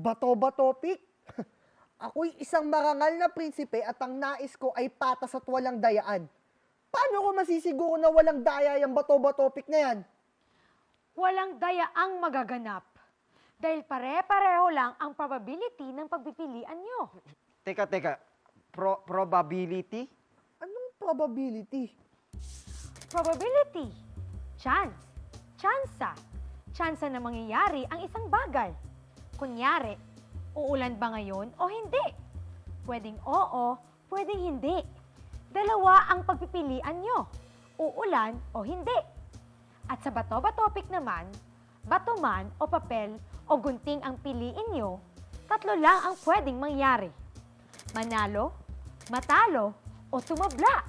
Bato-bato pick? Ako'y isang marangal na prinsipe at ang nais ko ay patas at walang dayaan. Paano ko masisiguro na walang daya yung bato-bato pick na yan? Walang dayaang magaganap. Dahil pare-pareho lang ang probability ng pagpipilian nyo. Teka. Probability? Anong probability? Probability. Chance. Tsansa. Tsansa na mangyayari ang isang bagay. Kunyari, uulan ba ngayon o hindi? Pwedeng oo, pwedeng hindi. Dalawa ang pagpipilian nyo. Uulan o hindi. At sa bato-batopik naman, bato man o papel o gunting ang piliin nyo, tatlo lang ang pwedeng mangyari. Manalo, matalo, o sumabla.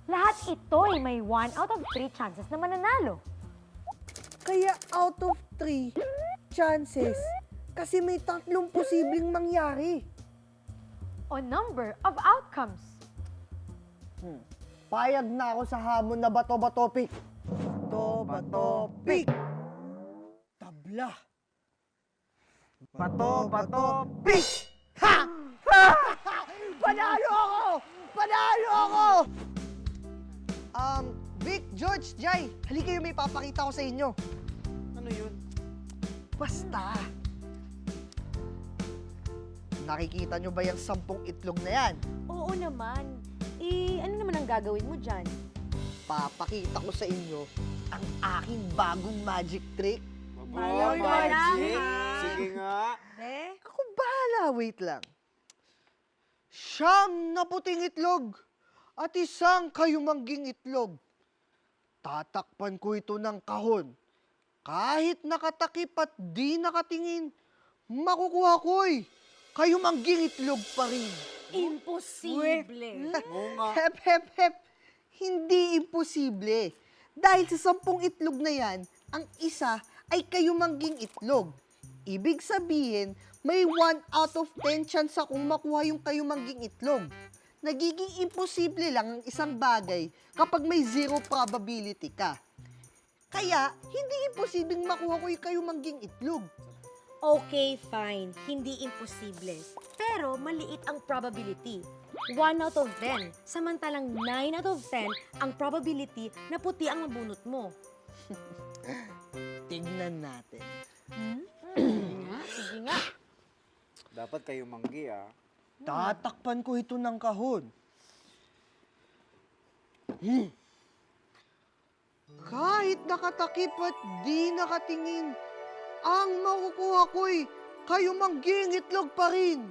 Lahat ito'y may 1 out of 3 chances na mananalo. Kaya out of 3 chances, kasi may 3 posibleng mangyari. O number of outcomes. Payag na ako sa hamon na bato-bato pick. Bato-bato pick! Tabla! Bato, pick! Ha! Ha! Panalo ako! Panalo ako! Vic, George, Jai, halika yung may papakita ko sa inyo. Ano yun? Basta. Nakikita nyo ba yung 10 itlog na yan? Oo naman. Ano naman ang gagawin mo dyan? Papakita ko sa inyo ang aking bagong magic trick. Ayaw ka lang, ha? Sige nga. Ako bahala, wait lang. 9 na puting itlog at 1 kayumangging itlog. Tatakpan ko ito ng kahon. Kahit nakatakip at di nakatingin, makukuha ko'y kayumangging itlog pa rin. Imposible. Oo nga. Hep. Hindi imposible. Dahil sa 10 itlog na yan, ang isa ay kayumangging itlog. Ibig sabihin, may 1 out of 10 chance akong makuha yung kayumangging itlog. Nagiging imposible lang ang isang bagay kapag may 0 probability ka. Kaya, hindi imposibleng makuha ko yung kayumangging itlog. Okay, fine. Hindi imposible. Pero maliit ang probability. 1 out of 10. Samantalang 9 out of 10 ang probability na puti ang mabunot mo. Tignan natin. Sige nga. Dapat kayo manggi, ah. Tatakpan ko ito ng kahon. Kahit nakatakip at di nakatingin, ang makukuha ko'y kayumangging itlog pa rin.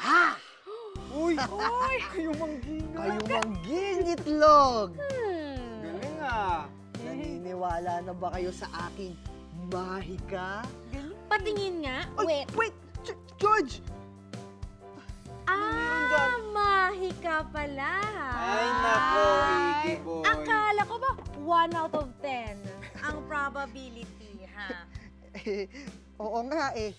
Ha! Uy! Kayo manggi nga. Kayumangging itlog! Galing, ah. Naniniwala na ba kayo sa aking mahika? Patingin nga. Ay, wait! George! Mahika pala. Ay, nako, Iggy boy. Akala ko ba 1 out of 10 ang probability, ha? Oo nga eh.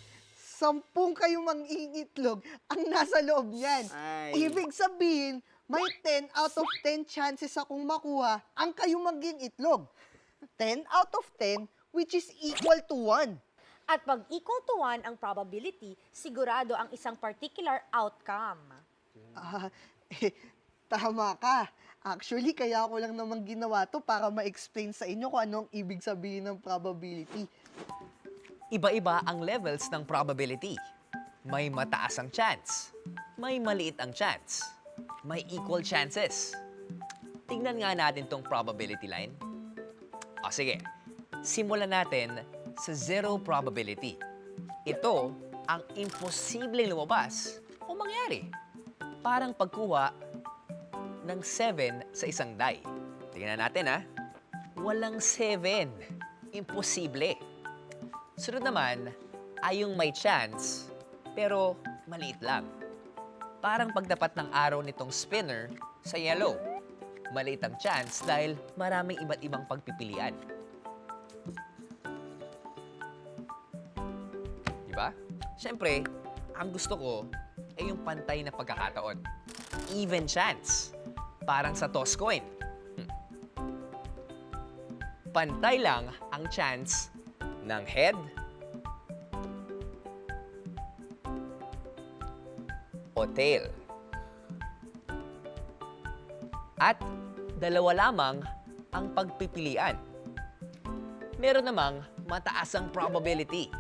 10 kayumangging itlog ang nasa loob niyan. Ay. Ibig sabihin, may 10 out of 10 chances akong makuha ang kayumangging itlog. 10 out of 10, which is equal to 1. At pag equal to 1 ang probability, sigurado ang isang particular outcome. Tama ka. Actually, kaya ko lang naman ginawa to para ma-explain sa inyo kung anong ibig sabihin ng probability. Iba-iba ang levels ng probability. May mataas ang chance, may maliit ang chance, may equal chances. Tingnan nga natin tong probability line. O sige, simulan natin sa 0 probability. Ito ang imposibleng lumabas o mangyari. Parang pagkuha ng 7 sa isang die. Tingnan natin, ha. Walang 7. Imposible. Sunod naman ay yung may chance, pero maliit lang. Parang pagdapat ng araw nitong spinner sa yellow. Maliit ang chance dahil maraming iba't ibang pagpipilian. Diba? Siyempre, ang gusto ko ay yung pantay na pagkakataon. Even chance. Parang sa toss coin. pantay lang ang chance ng head o tail. At dalawa lamang ang pagpipilian. Meron namang mataas ang probability.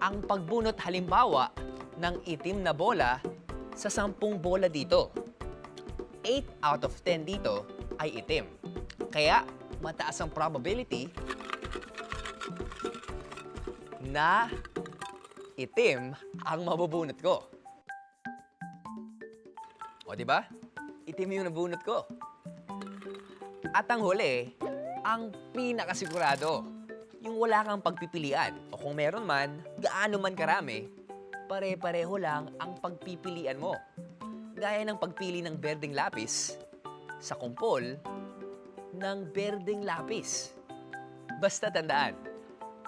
Ang pagbunot halimbawa ng itim na bola sa 10 bola dito. 8 out of 10 dito ay itim. Kaya mataas ang probability na itim ang mabubunot ko. O, di ba? Itim yung nabunot ko. At ang huli, ang pinakasigurado, yung wala kang pagpipilian. O kung meron man, gaano man karami, pare-pareho lang ang pagpipilian mo. Gaya ng pagpili ng berdeng lapis sa kumpol ng berdeng lapis. Basta tandaan,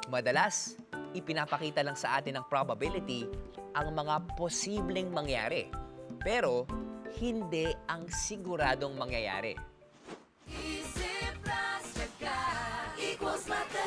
madalas ipinapakita lang sa atin ng probability ang mga posibleng mangyari. Pero hindi ang siguradong mangyayari. Isip plus tiyaga equals mata.